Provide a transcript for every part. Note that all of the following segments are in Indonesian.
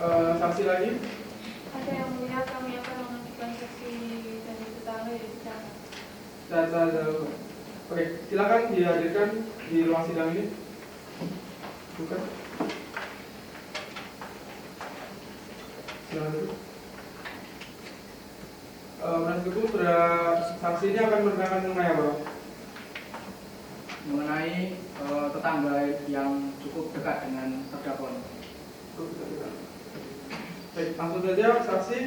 Saksi lagi? Ada yang mulia, kami akan mengajukan saksi dari tetangga yaitu Data. Oke, silakan dihadirkan di ruang sidang ini. Bukan? Silakan dulu. Penasihat hukum sudah, saksi ini akan menerangkan mengenai apa? Mengenai tetangga yang cukup dekat dengan terdakwa. Baik, langsung saja saksi.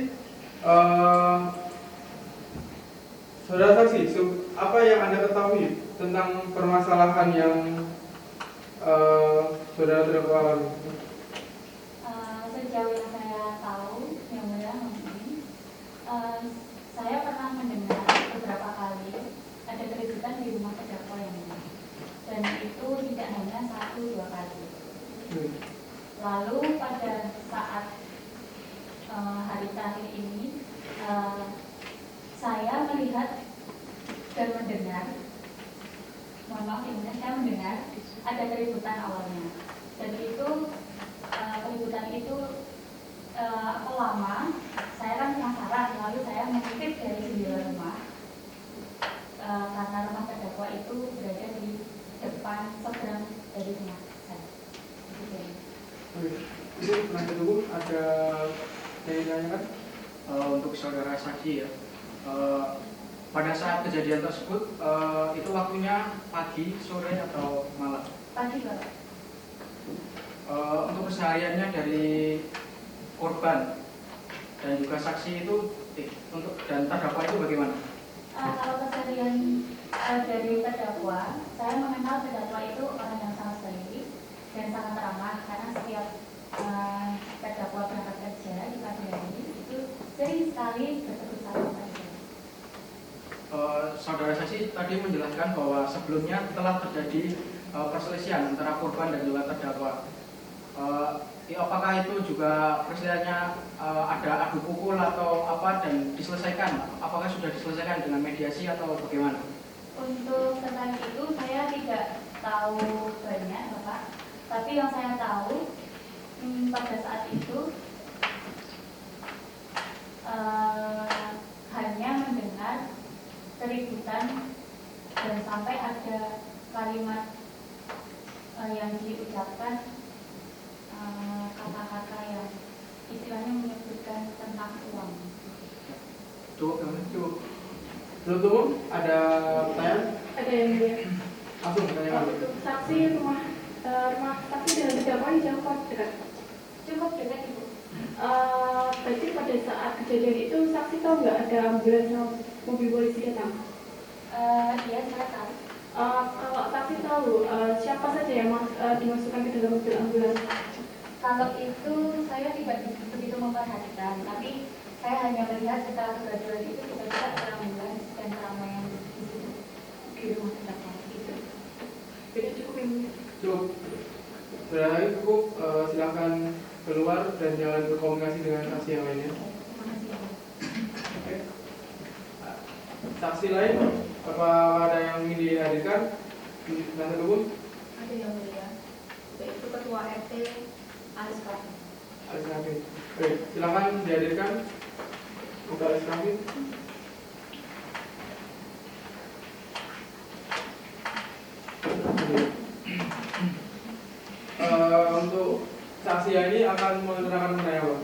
Saudara saksi, apa yang Anda ketahui tentang permasalahan yang saudara terdakwa alami? Sejauh yang saya tahu, yang mulia saya pernah mendengar beberapa kali ada keributan di rumah terdakwa yang mulia, dan itu tidak hanya 1-2 kali. Lalu pada saat hari terakhir ini, saya melihat dan mendengar, mohon maaf ini, saya mendengar ada keributan awalnya, dan itu keributan itu lama. Saya kan penasaran, lalu saya mengintip dari jendela rumah, karena rumah terdakwa itu berada di depan seberang dari rumah saya. Itu penasihat hukum ada yang ditanyakan? Untuk saudara saksi ya, pada saat kejadian tersebut itu waktunya pagi, sore atau malam? Pagi, Pak. Untuk kesehariannya dari korban dan juga saksi itu dan terdakwa itu bagaimana? Kalau keseharian dari terdakwa, saya mengenal terdakwa itu orang yang sangat baik dan sangat ramah, karena setiap terdakwa berangkat kerja di pagi hari itu sering sekali bertegur sapa saja. Saudara saksi tadi menjelaskan bahwa sebelumnya telah terjadi perselisihan antara korban dan juga terdakwa. Apakah itu juga perselisihannya ada adu pukul atau apa dan diselesaikan? Apakah sudah diselesaikan dengan mediasi atau bagaimana? Untuk tentang itu saya tidak tahu banyak, Bapak. Tapi yang saya tahu pada saat itu hanya mendengar keributan dan sampai ada kalimat yang diucapkan, kata-kata yang istilahnya menyebutkan tentang uang. Cukup. Belum ada pertanyaan? ada yang mulia. Langsung pertanyaan. Untuk saksi rumah saksi dengan terdakwa jauh dekat. Cukup dekat, Ibu. Berarti pada saat kejadian itu saksi tahu nggak ada ambulans sama mobil polisi datang? Iya, saya tahu. Kalau saksi tahu siapa saja yang dimasukkan ke dalam mobil ambulans? Kalau itu saya tidak begitu memperhatikan, tapi saya hanya melihat setelah kegaduhan itu tiba-tiba ada ambulans dan keramaian di rumah terdakwa itu. Jadi cukup yang mulia. Cukup. Sudah lagi cukup, silahkan keluar dan jangan berkomunikasi dengan saksi yang lainnya. Terima kasih. Oke. Saksi lain, apa ada yang ingin dihadirkan? Penasihat hukum? Ada yang mulia. Yaitu ketua RT Aris Kafi. Alis Kafi. Oke, silakan dihadirkan. Untuk Alis Kafi. Untuk saksi ini akan menerangkan mengenai apa?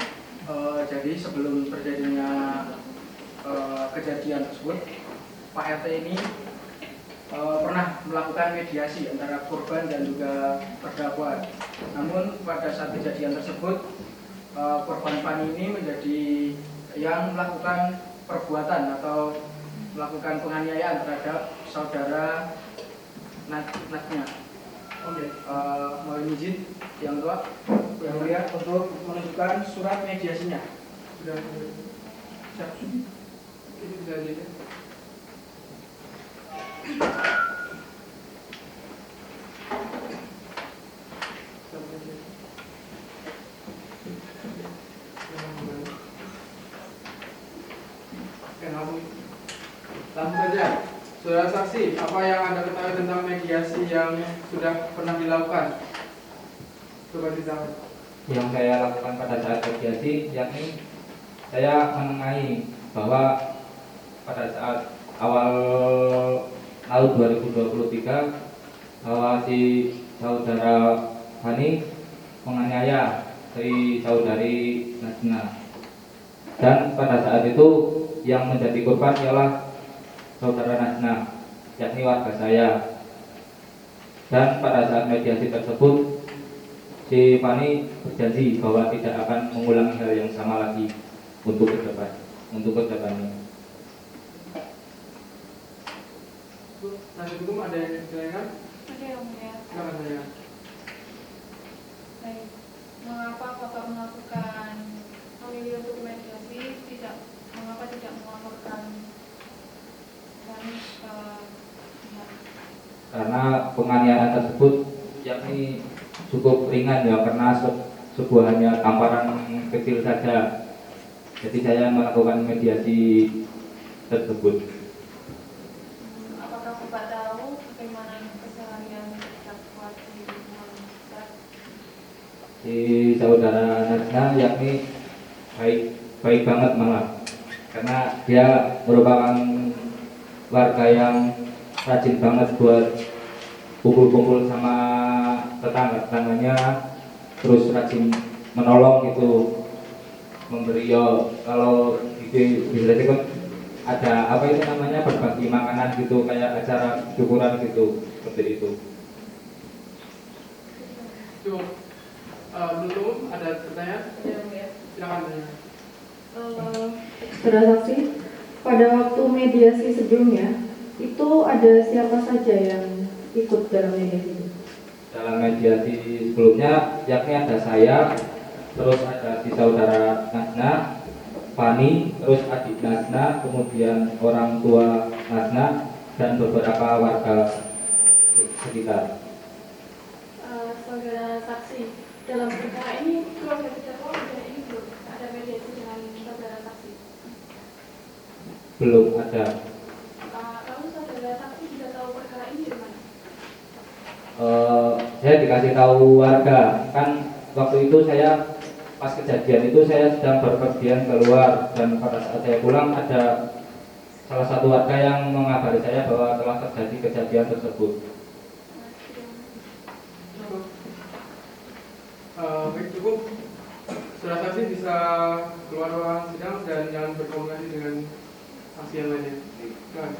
Jadi sebelum terjadinya kejadian tersebut, Pak RT ini pernah melakukan mediasi antara korban dan juga terdakwa. Namun pada saat kejadian tersebut, korban Fani ini menjadi yang melakukan perbuatan atau melakukan penganiayaan terhadap saudara Natnya. Oke. Mohon izin yang tua, yang mulia untuk menunjukkan surat mediasinya. Sudah. Siap. Ini bisa jadi. Oke, langsung saja. Saudara saksi, apa yang Anda ketahui tentang mediasi yang sudah pernah dilakukan? Coba ditanyakan. yang saya lakukan pada saat mediasi, yakni saya menengahi bahwa pada saat awal tahun 2023 bahwa si saudara Hani menganiaya si saudari Najna, dan pada saat itu yang menjadi korban ialah saudara Najna, yakni warga saya. Dan pada saat mediasi tersebut si Fani berjanji bahwa tidak akan mengulangi hal yang sama lagi untuk kedepannya. Nanti hukum ada yang ditanyakan? Ada yang mulia. Silakan saya. Baik. Mengapa Bapak melakukan memilih untuk mediasi, mengapa tidak melaporkan kami ke pihak? Karena penganiayaan tersebut yakni cukup ringan ya, karena sebuah hanya tamparan kecil saja. Jadi saya melakukan mediasi tersebut. Apakah Bapak tahu bagaimana keseharian terdakwa di rumah Ustaz? Si saudara Najna yakni baik banget malah, karena dia merupakan warga yang rajin banget buat kumpul-kumpul sama tetangganya, terus rajin menolong gitu, memberi yo kalau di itu kan ada apa itu namanya, berbagi makanan gitu, kayak acara syukuran gitu, seperti itu. Cukup. Belum ada pertanyaan? Ada yang mulia. Silakan tanya. Saudara saksi, pada waktu mediasi sebelumnya itu ada siapa saja yang ikut dalam mediasi itu? Dalam mediasi sebelumnya yakni ada saya, terus ada si saudara Najna, Fani, terus adik Najna, kemudian orang tua Najna, dan beberapa warga sekitar. Saudara saksi, dalam perkara ini keluarga terdakwa sudah ini belum ada mediasi dengan saudara saksi? Belum ada. Lalu saudara saksi sudah tahu perkara ini dari mana? Saya dikasih tahu warga, kan waktu itu saya pas kejadian itu saya sedang berpergian keluar, dan pada saat saya pulang ada salah satu warga yang mengabari saya bahwa telah terjadi kejadian tersebut. Cukup. Baik, cukup. Saudara saksi bisa keluar ruangan sidang dan jangan berkomunikasi dengan saksi yang lainnya. Silakan.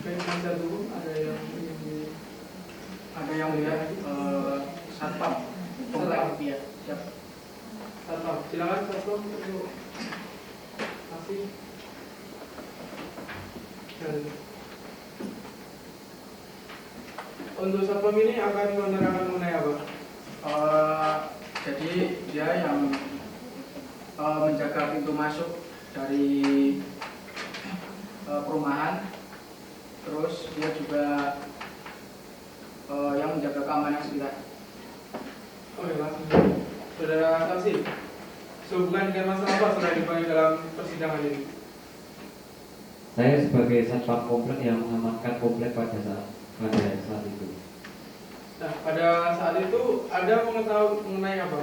Baik, penasihat hukum ada yang ingin Ada yang melihat satpam komplek ya. Siap. Satpam. Silakan Satpam untuk saksi. Dan untuk Satpam ini akan menerangkan mengenai apa? Jadi dia yang menjaga pintu masuk dari perumahan, terus dia juga yang menjaga keamanan sekitar. Oke, langsung. Saudara saksi, sehubungan dengan masalah apa sudah dipanggil dalam persidangan ini? Saya sebagai satpam komplek yang mengamankan komplek pada saat itu. Nah, pada saat itu ada mengetahui mengenai apa?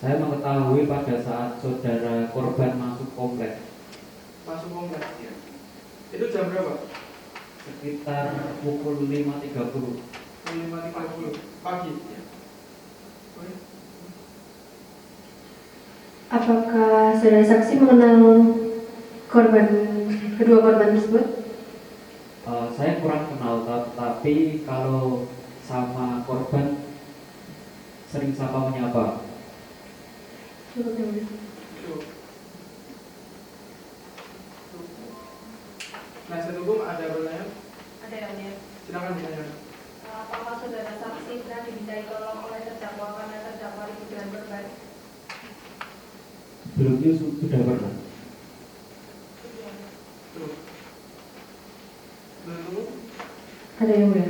Saya mengetahui pada saat saudara korban masuk komplek Masuk komplek. Itu jam berapa? sekitar pukul 5.30. 5.30 pagi. Oke. Apakah saudara saksi mengenal kedua korban tersebut? Saya kurang kenal, tapi kalau sama korban sering sapa menyapa. Cukup yang mulia. Cukup. Penasihat hukum ada pertanyaan? Ada yang mulia. Silakan bertanya. Apakah saudara saksi pernah dimintai tolong oleh terdakwa karena terdakwa ribut dengan korban? Sebelumnya sudah pernah. Cukup. Belum. Ada yang mulia.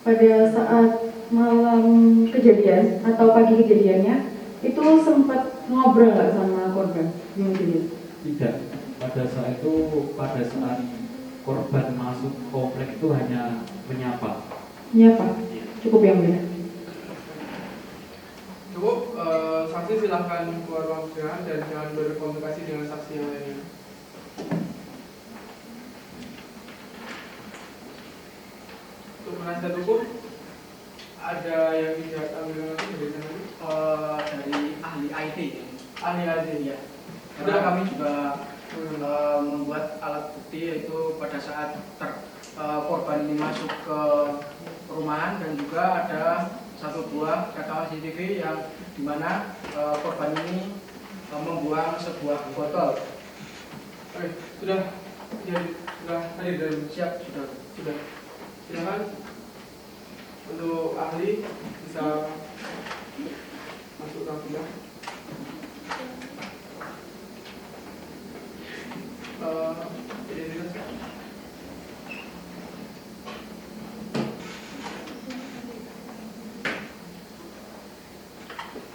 Pada saat malam kejadian atau pagi kejadiannya itu sempat ngobrol nggak sama korban yang kejadian? Tidak. Pada saat korban masuk komplek itu hanya menyapa. Menyapa. Cukup yang mulia. Cukup, saksi silahkan keluar ruang persidangan dan jangan berkomunikasi dengan saksi yang lainnya. Untuk penasihat hukum, ada yang tidak ambil lagi dari sana? Dari ahli IT. Ahli aja Ya. Karena kami juga membuat alat bukti yaitu pada saat korban ini masuk ke perumahan dan juga ada satu buah rekaman CCTV yang dimana korban ini membuang sebuah botol. Oke, sudah hadir dan Siap, sudah. silakan untuk ahli bisa masuk ruang sidang. Identitas.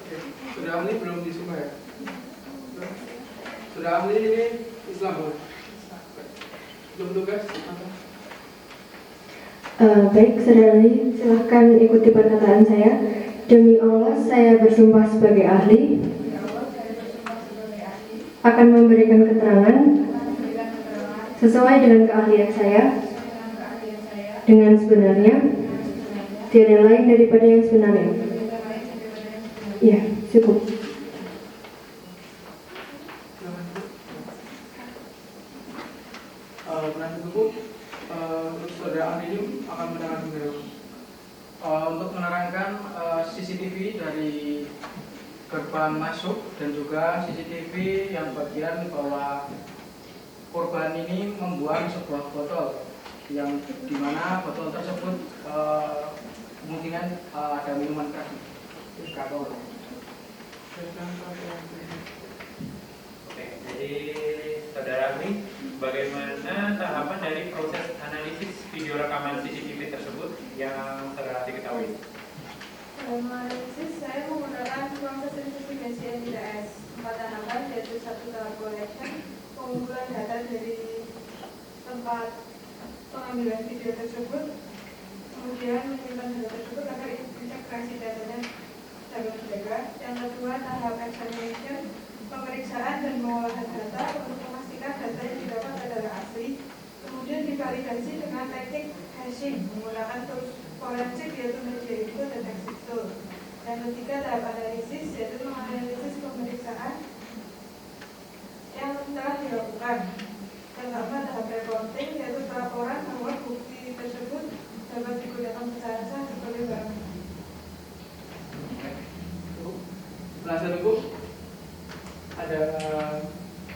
Oke, sudah ahli belum disumpah ya? Sudah ahli ini Islam bukan? Belum tugas? Baik, saudari, silahkan ikuti perkataan saya. Demi Allah, saya bersumpah sebagai ahli akan memberikan keterangan sesuai dengan keahlian saya dengan sebenarnya, tiada lain daripada yang sebenarnya. Ya, cukup. Penasihat hukum, untuk saudara ahli ini akan menerangkan bagaimana? Untuk menerangkan CCTV dari gerbang masuk dan juga CCTV yang bagian bahwa korban ini membuang sebuah botol yang dimana botol tersebut kemungkinan ada minuman keras. Oke, jadi saudara ahli, bagaimana tahapan dari proses analisis video rekaman CCTV tersebut yang saudara ahli ketahui? Analisis saya menggunakan proses investigasi NDS 4 tahapan, yaitu 1 tahap collection, pengumpulan data dari tempat pengambilan video tersebut, kemudian menyimpan data tersebut agar integrasi datanya dapat dijaga. Yang kedua, tahap examination, pemeriksaan dan pengolahan data untuk memastikan data yang didapat adalah asli, kemudian divalidasi dengan teknik hashing menggunakan tools forensik yaitu media info dan exit tool. Yang ketiga, tahap analisis, yaitu menganalisis pemeriksaan yang telah dilakukan. Yang keempat, tahap reporting, yaitu pelaporan bahwa bukti tersebut dapat digunakan secara sah sebagai barang. Penasihat hukum, ada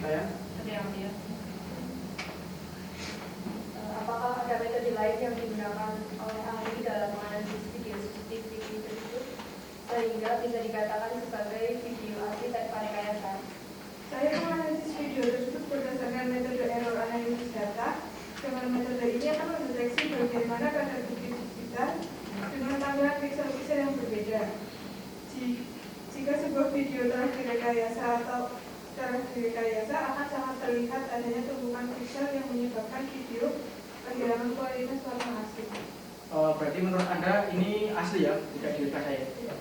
saya? Ada yang dia. Apakah ada metode lain yang digunakan oleh ahli dalam menganalisis video CCTV tersebut sehingga bisa dikatakan sebagai video asli tanpa rekayasa? Saya menganalisis video tersebut berdasarkan metode error analisis data. Dengan metode ini akan mendeteksi bagaimana kadar bukti digital dengan tampilan pixel-pixel yang berbeda. Jika sebuah video telah direkayasa akan sangat terlihat adanya tumpukan pixel yang menyebabkan video kehilangan kualitas warna asli. Berarti menurut Anda ini asli ya, tidak direkayasa ya?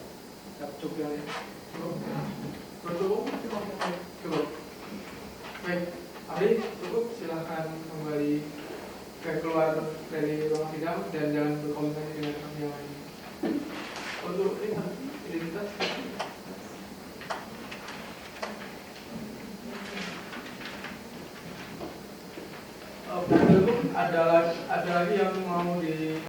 Cukup ya? Cukup? Cukup. Baik, ahli cukup, silahkan kembali keluar dari ruang sidang dan jangan berkomunikasi dengan kami yang lain. Untuk identitas. Penasihat hukum, ada lagi yang mau di